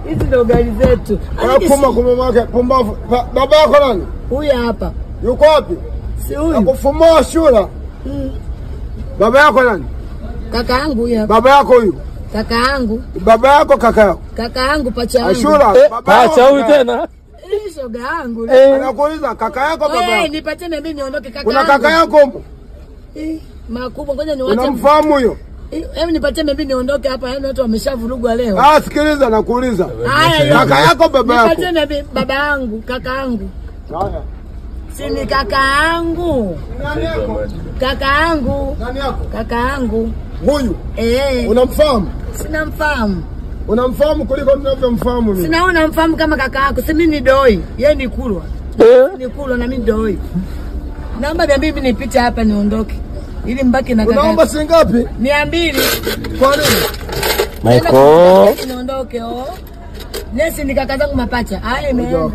Hizi ndo gari zetu. Pumbavu. Baba yako nani? Huyu hapa. Yuko wapi? Si huyu. Nakufumua shura. Baba yako nani? Kaka yangu huyu hapa. Baba yako huyu? Kaka yangu. Baba yako kaka yako? Kaka yangu pacha yangu. Ashura. Pacha huyu tena. Shoga yangu. Anakuuliza kaka yako baba yako? Nipatie na mimi niondoke kaka yangu. Kuna kaka yako huko? Makubwa ngoja niwache. Unamfahamu huyo? Hebu nipatie mimi niondoke hapa, yaani watu wameshavurugwa leo. Sikiliza nakuuliza. Kaka yako baba yako? Nipatie na baba yangu, kaka yangu. Haya. Si ni kaka yangu. Nani yako? Kaka yangu. Nani yako? Kaka yangu. Huyu? Unamfahamu? Sina mfahamu. Unamfahamu kuliko ninavyomfahamu mimi. Sinaona mfahamu kama kaka yako. Si mimi ni doi. Yeye ni Kulwa. Ni Kulwa na mimi doi. Naomba niambie mimi nipite hapa niondoke. Ili mbaki na kaka. Unaomba shilingi ngapi? 200. Kwa nini? Michael. Niondoke Nesi ni kaka zangu mapacha. Imeenda.